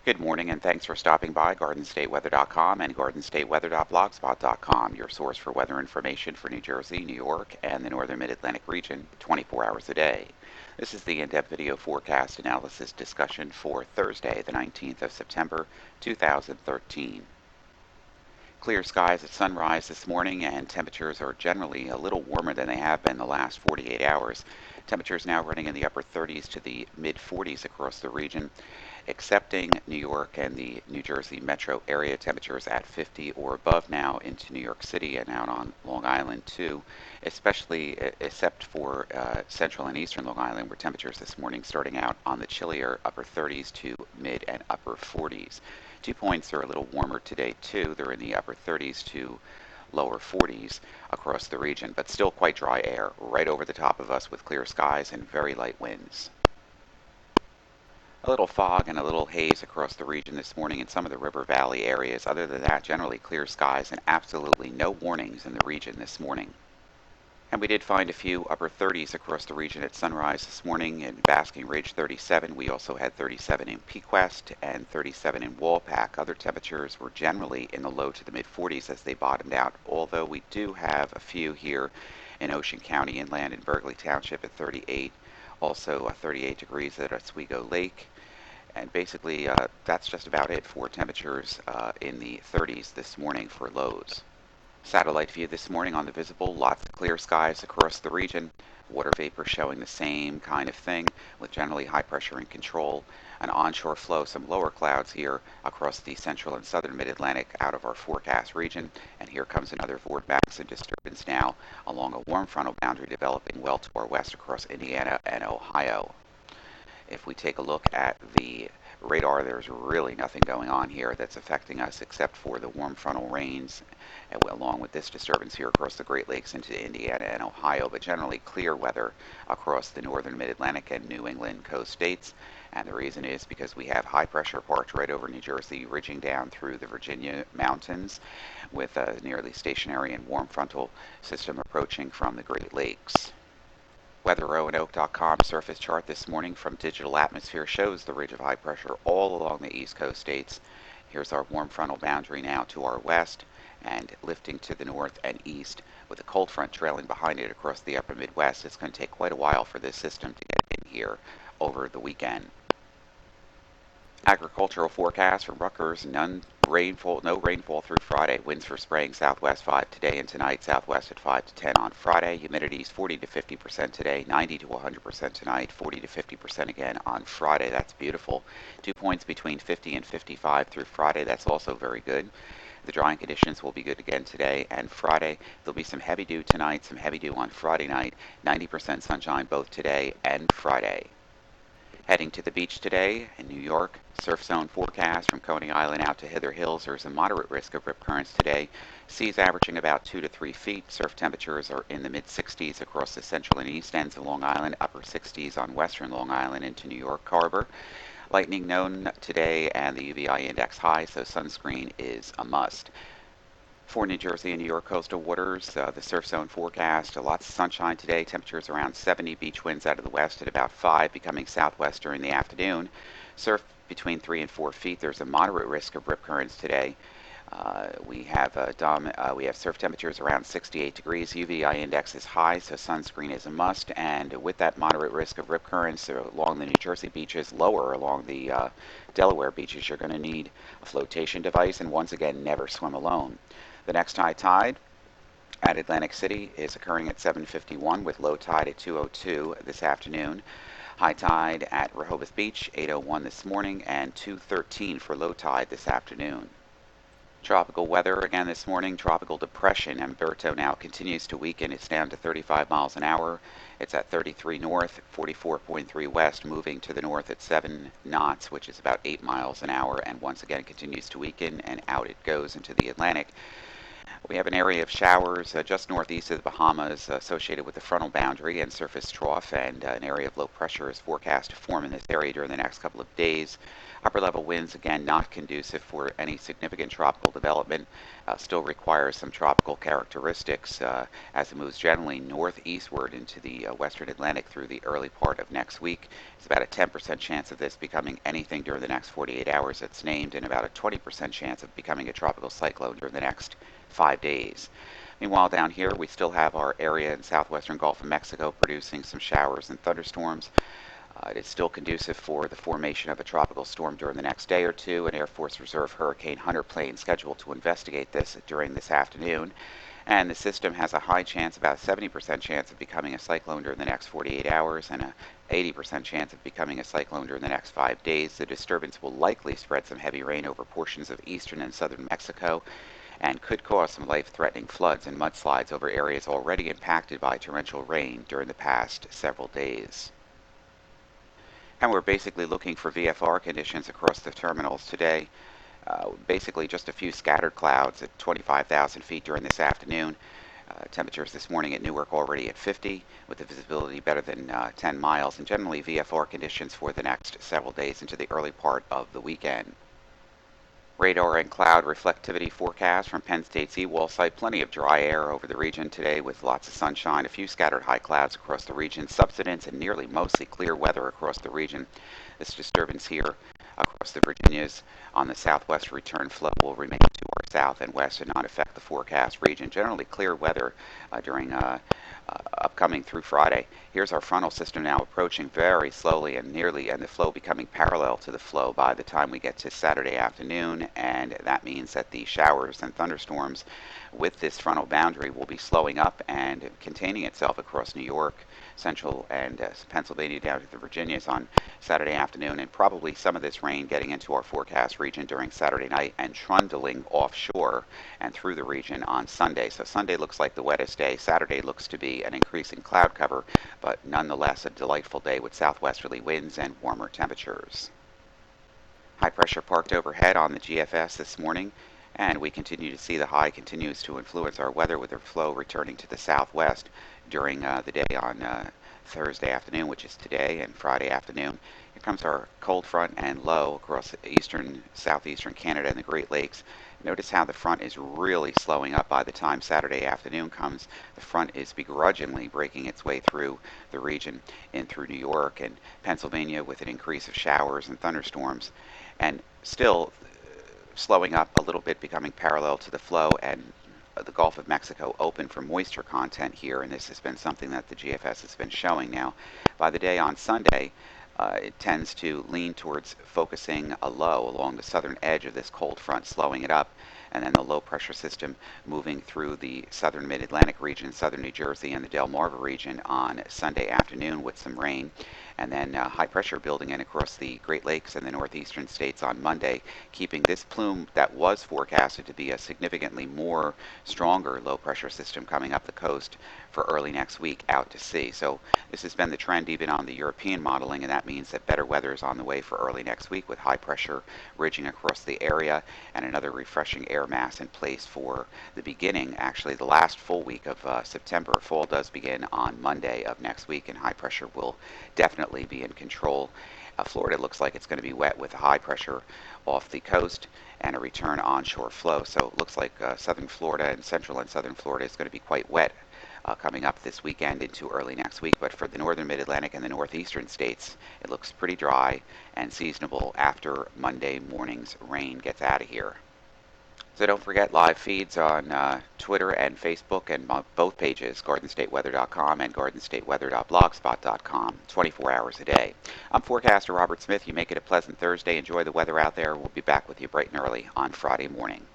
Good morning and thanks for stopping by GardenStateWeather.com and GardenStateWeather.blogspot.com, your source for weather information for New Jersey, New York, and the northern mid-Atlantic region 24 hours a day. This is the in-depth video forecast analysis discussion for Thursday, the 19th of September, 2013. Clear skies at sunrise this morning, and temperatures are generally a little warmer than they have been the last 48 hours. Temperatures now running in the upper 30s to the mid 40s across the region, excepting New York and the New Jersey metro area. Temperatures at 50 or above now into New York City and out on Long Island too, especially except for central and eastern Long Island, where temperatures this morning starting out on the chillier upper 30s to mid and upper 40s. 2 points are a little warmer today too. They're in the upper 30s to lower 40s across the region, but still quite dry air right over the top of us with clear skies and very light winds. A little fog and a little haze across the region this morning in some of the river valley areas. Other than that, generally clear skies and absolutely no warnings in the region this morning. And we did find a few upper 30s across the region at sunrise this morning. In Basking Ridge 37, we also had 37 in Pequest and 37 in Walpack. Other temperatures were generally in the low to the mid 40s as they bottomed out, although we do have a few here in Ocean County inland in Berkeley Township at 38, also 38 degrees at Oswego Lake. And basically that's just about it for temperatures in the 30s this morning for lows. Satellite view this morning on the visible, lots of clear skies across the region. Water vapor showing the same kind of thing with generally high pressure in control. An onshore flow, some lower clouds here across the central and southern mid-Atlantic out of our forecast region. And here comes another vortex and disturbance now along a warm frontal boundary developing well to our west across Indiana and Ohio. If we take a look at the radar, there's really nothing going on here that's affecting us except for the warm frontal rains along with this disturbance here across the Great Lakes into Indiana and Ohio, but generally clear weather across the northern mid-Atlantic and New England coast states. And the reason is because we have high pressure parked right over New Jersey, ridging down through the Virginia mountains with a nearly stationary and warm frontal system approaching from the Great Lakes. WeatherOandOak.com surface chart this morning from Digital Atmosphere shows the ridge of high pressure all along the east coast states. Here's our warm frontal boundary now to our west and lifting to the north and east with a cold front trailing behind it across the upper Midwest. It's going to take quite a while for this system to get in here over the weekend. Agricultural forecast from Rutgers: no rainfall through Friday. Winds for spraying southwest 5 today and tonight, southwest at 5 to 10 on Friday. Humidities 40 to 50% today, 90 to 100% tonight, 40 to 50% again on Friday. That's beautiful. 2 points between 50 and 55 through Friday. That's also very good. The drying conditions will be good again today and Friday. There'll be some heavy dew tonight, some heavy dew on Friday night, 90% sunshine both today and Friday. Heading to the beach today in New York, surf zone forecast from Coney Island out to Hither Hills. There's a moderate risk of rip currents today. Seas averaging about 2 to 3 feet. Surf temperatures are in the mid 60s across the central and east ends of Long Island, upper 60s on western Long Island into New York Harbor. Lightning known today and the UVI index high, so sunscreen is a must. For New Jersey and New York coastal waters, the surf zone forecast, lots of sunshine today, temperatures around 70, beach winds out of the west at about 5, becoming southwest during the afternoon. Surf between 3 and 4 feet. There's a moderate risk of rip currents today. We have surf temperatures around 68 degrees. UVI index is high, so sunscreen is a must. And with that moderate risk of rip currents along the New Jersey beaches, lower along the Delaware beaches, you're going to need a flotation device. And once again, never swim alone. The next high tide at Atlantic City is occurring at 7:51 with low tide at 2:02 this afternoon. High tide at Rehoboth Beach, 8:01 this morning, and 2:13 for low tide this afternoon. Tropical weather again this morning. Tropical depression Umberto now continues to weaken. It's down to 35 miles an hour. It's at 33 north, 44.3 west, moving to the north at 7 knots, which is about 8 miles an hour, and once again continues to weaken, and out it goes into the Atlantic. We have an area of showers just northeast of the Bahamas associated with the frontal boundary and surface trough, and an area of low pressure is forecast to form in this area during the next couple of days. Upper level winds, again, not conducive for any significant tropical development. Still requires some tropical characteristics as it moves generally northeastward into the western Atlantic through the early part of next week. It's about a 10% chance of this becoming anything during the next 48 hours that's named, and about a 20% chance of becoming a tropical cyclone during the next 5 days. Meanwhile, down here, we still have our area in southwestern Gulf of Mexico producing some showers and thunderstorms. It is still conducive for the formation of a tropical storm during the next day or two. An Air Force Reserve Hurricane Hunter plane scheduled to investigate this during this afternoon. And the system has a high chance, about a 70% chance of becoming a cyclone during the next 48 hours and a 80% chance of becoming a cyclone during the next 5 days. The disturbance will likely spread some heavy rain over portions of eastern and southern Mexico and could cause some life-threatening floods and mudslides over areas already impacted by torrential rain during the past several days. And we're basically looking for VFR conditions across the terminals today. Basically just a few scattered clouds at 25,000 feet during this afternoon. Temperatures this morning at Newark already at 50, with the visibility better than 10 miles, and generally VFR conditions for the next several days into the early part of the weekend. Radar and cloud reflectivity forecast from Penn State's EWAL site. Plenty of dry air over the region today with lots of sunshine, a few scattered high clouds across the region, subsidence and nearly mostly clear weather across the region. This disturbance here across the Virginias on the southwest return flow will remain to our south and west and not affect the forecast region. Generally clear weather during upcoming through Friday. Here's our frontal system now approaching very slowly and the flow becoming parallel to the flow by the time we get to Saturday afternoon, and that means that the showers and thunderstorms with this frontal boundary will be slowing up and containing itself across New York, central and Pennsylvania down to the Virginias on Saturday afternoon, and probably some of this rain getting into our forecast region during Saturday night and trundling offshore and through the region on Sunday. So Sunday looks like the wettest day. Saturday looks to be an increasing cloud cover, but nonetheless a delightful day with southwesterly winds and warmer temperatures. High pressure parked overhead on the GFS this morning, and we continue to see the high continues to influence our weather with the flow returning to the southwest during the day on Thursday afternoon, which is today, and Friday afternoon. Here comes our cold front and low across eastern, southeastern Canada and the Great Lakes. Notice how the front is really slowing up by the time Saturday afternoon comes. The front is begrudgingly breaking its way through the region in through New York and Pennsylvania with an increase of showers and thunderstorms, and still slowing up a little bit, becoming parallel to the flow, and the Gulf of Mexico open for moisture content here, and this has been something that the GFS has been showing now. By the day on Sunday, it tends to lean towards focusing a low along the southern edge of this cold front, slowing it up, and then the low pressure system moving through the southern mid-Atlantic region, southern New Jersey, and the Delmarva region on Sunday afternoon with some rain, and then high pressure building in across the Great Lakes and the northeastern states on Monday, keeping this plume that was forecasted to be a significantly more stronger low pressure system coming up the coast for early next week out to sea. So this has been the trend even on the European modeling, and that means that better weather is on the way for early next week with high pressure ridging across the area and another refreshing air mass in place for the beginning, actually the last full week of September. Fall does begin on Monday of next week, and high pressure will definitely be in control. Florida looks like it's going to be wet with high pressure off the coast and a return onshore flow. So it looks like southern Florida and central and southern Florida is going to be quite wet coming up this weekend into early next week. But for the northern mid-Atlantic and the northeastern states, it looks pretty dry and seasonable after Monday morning's rain gets out of here. So don't forget live feeds on Twitter and Facebook and both pages, GardenStateWeather.com and GardenStateWeather.blogspot.com, 24 hours a day. I'm forecaster Robert Smith. You make it a pleasant Thursday. Enjoy the weather out there. We'll be back with you bright and early on Friday morning.